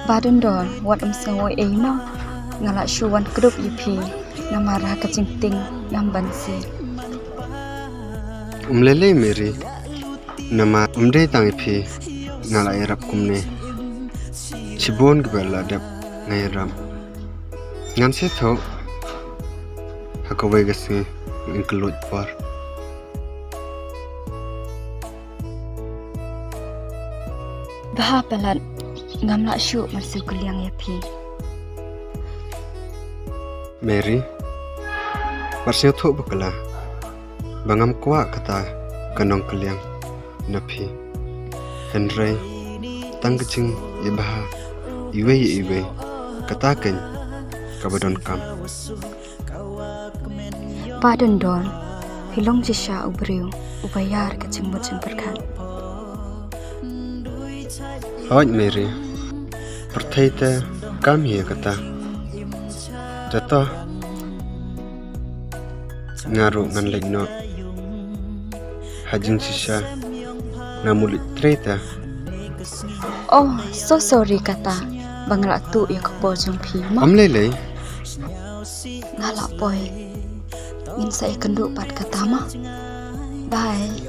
Badan dor wat sengoi no ngalak shuwan grup yupi namarah kecingting ngambansi. Lele Mary nama umde tang ipi ngalak erap kumne cibon gebala dap ngairam ngan se tho hakawai gasi include par Bah pelat ngamlak shu marsu kuliang yapi. Mary marsnya tho bakala bangam kwa kata kanong kaliang napi Henry tang kecing ibaha iwe kata kan kabadon kam Badan dor hilong jisha ubriu ubayar kecing boceng berkat. Hoj Mary perthaita kam hi kata jatuh ngaru ngan legno hajing sisa ngamulit treta Oh, so sorry kata banglak tu ya kepo jong pi ma lele ngalak boy ngin saya kenduk pat kata ma. Bye.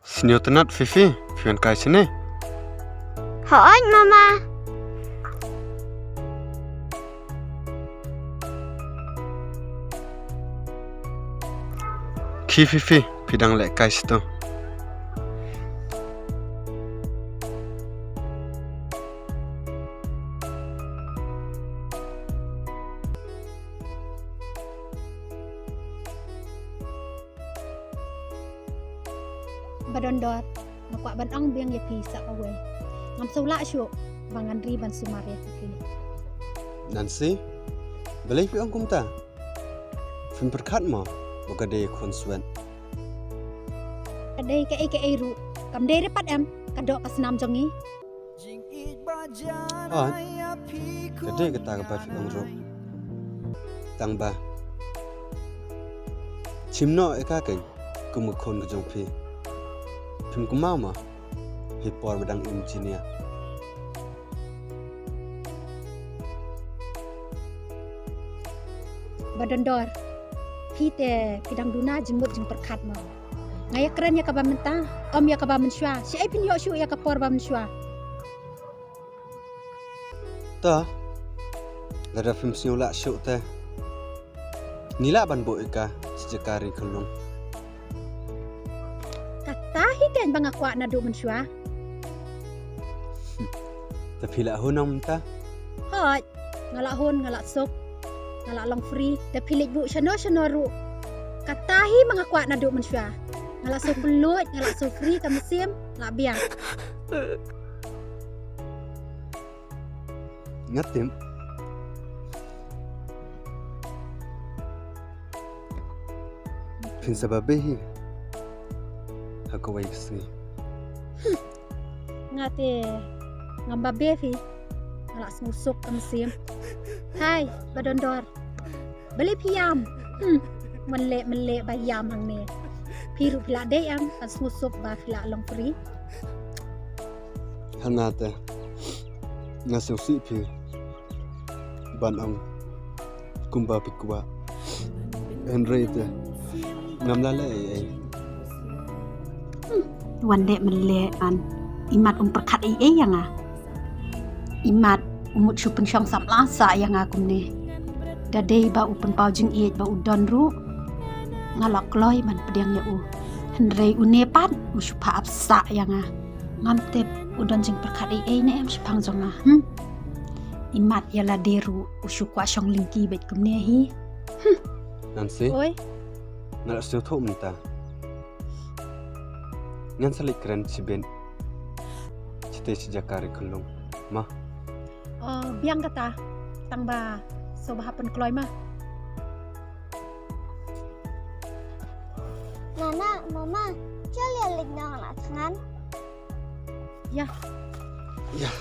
Sinyotanat Fifi fian kai sene Hỏi mama. ki Fifi pidang lek kai sto Badan dor makwa ban ang biang ya pisa away ngam sula syu bangan riban sumare kini Nancy belai fi angkum ta film perkat mo bogade konsuan kadai ke ru kam dei repat em kadok kasnam jongi oh kade kata ka fi angro tangba chimno eka kai kumukon ka jong fi film kumama hipor badang engineer badan dor pite pidang duna jembut jeng perkat ma ngaya keren ya kaba menta om ya kaba mensyua si ai pin yo syu ya kapor ba mensyua ta lara film sinyola syuk teh nila ban bo eka sejakari kelung katahi kan bang akwa na do mensyua tapi la honam ta hot ngalak hon ngalak sok ngalak long free da pilik bu shano ru katahi mangakwa na do mensyua ngalak sok pelut ngalak sok free ka musim lak biang ngatim pin sababehi hakawai kesi ngate ngamba befi ngalak susuk ka musim hai badan dor beli piam menle bayam hang ne piru pila de am kan susuk ba pila long free hanate ngasih si pi ban ang kumba pikwa Henry te ngamlale ai wan de menle an imat perkat ai yang imat umut su pensyang samlasa yang aku ni dadai ba upen pau jing ba udon ru ngalak loy man pediang ya Henry unepan usupa apsa yang ngamtep udon jing perkat ai ne em sepang jonga imat yala deru usukwa syong lingki bet kumne hi Nancy oi ngalak stu tho menta ngan salik keren siben cite sejakari kelung mah biang kata tangba so bahapan kloy mah Nana, mama, coba lihat nang tangan. ya ya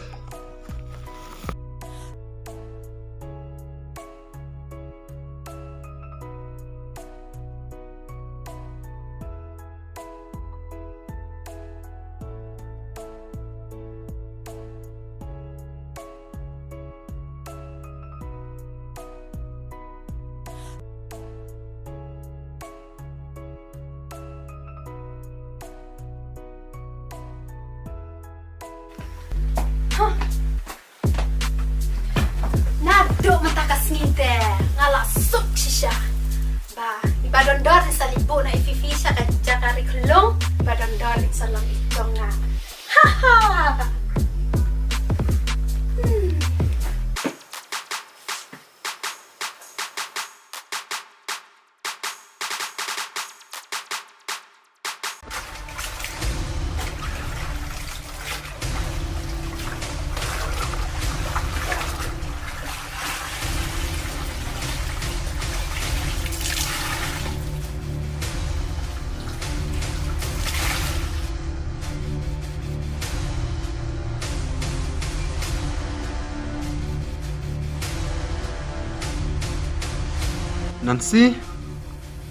badondor sa libo na ififi sa jakari kulong badondor sa lang itong nga. Ha ha. Nancy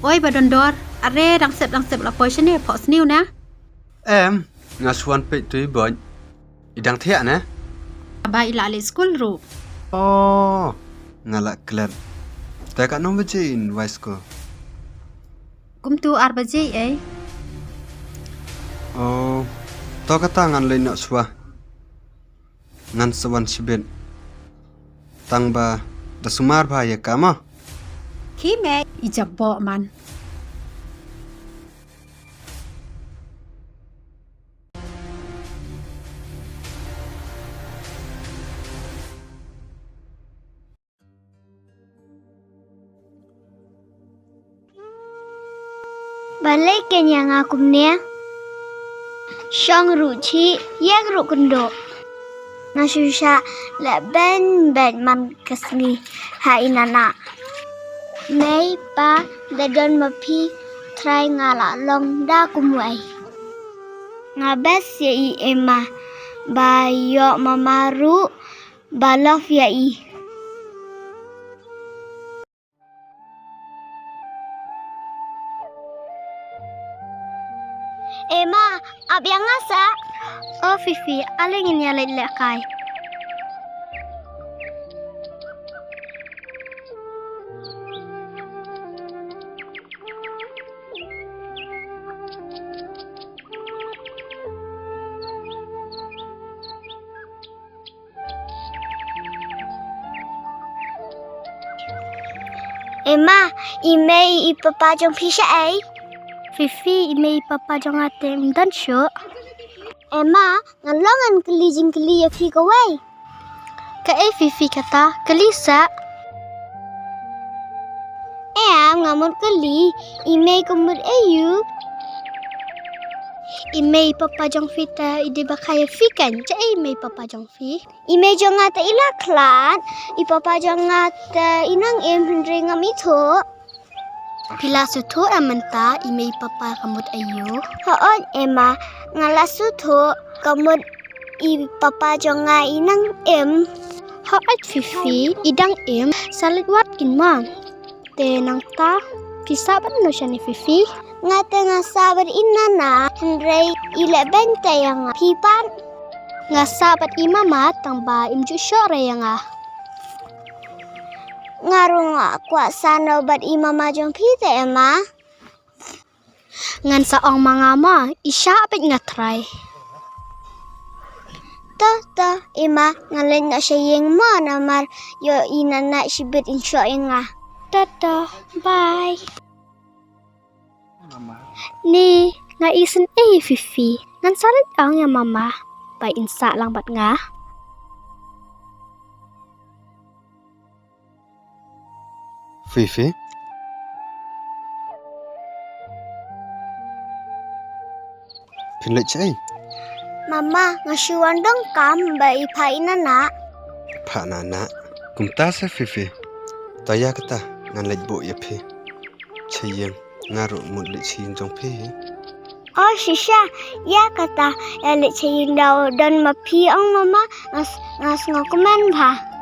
Oi badondor, are rangsep la poison ni pos new na. em ngasuan pe tui boy idang thia na Ba ila ale school ru. oh ngala kler ta ka nom baje in high school Kum tu 8 baje eh. oh to ka ta ngan le na swa ngan sawan sibet tang ba da sumar bha ya kama Ki me ijabo man. Balik ke yang aku ni. Syang ruci, yang rukundo. Nasusha leben man kesni hai nana. May pa dadon mapi try ngala long da kumwai. Ngabes ya I Emma. Ba yo mamaru balof ya I. Emma, abyang asa? Oh, Fifi, alingin niya lilakay. Emma, imei ipapajong pisya ay? Fifi, imei ipapajong ating dan siya. Emma, ngalongan kalijing kaliya fi kaway. Kae Fifi kata, kalisa. Ngamon kali, imei kumud ayu. Imei papajong fita ide bakaya fikan, cai imei papajong fi. Imei jong ata ilaklat, ipapajong ata inang hendri ngam itu. Pila suto amanta imei papa kamut ayu. Hoon Emma, ngala suto kamut ipapajong nga inang Hoot Fifi, idang salit watkin mang. Tenang ta, pisaban no siya ni Fifi. Nga nga sabat inana, hendray ilebente yang pipan. Nga sabat imama, tang ba imju syore yang Ngaru nga kwa sana bat imama jong pite Emma. Ngan saong mga ma, isyapit nga try. Ta, Emma, ngalin na siya yung mo namar yo inana sibit insyo yung Ta, bye. Ni, nga isin Fifi. Ngan salit ang ya mama. Bay insa lang bat nga? Fifi pinlet chai Mama, ngasuan dong kam bay pa inana. pha nana kumta sa Fifi taya kata ngan lej bo ya phi chayeng ngaro mut le chin jong phi Oh, Shisha, ya kata elit sayang daw dan mapi ang mama ngas ngakumen ba?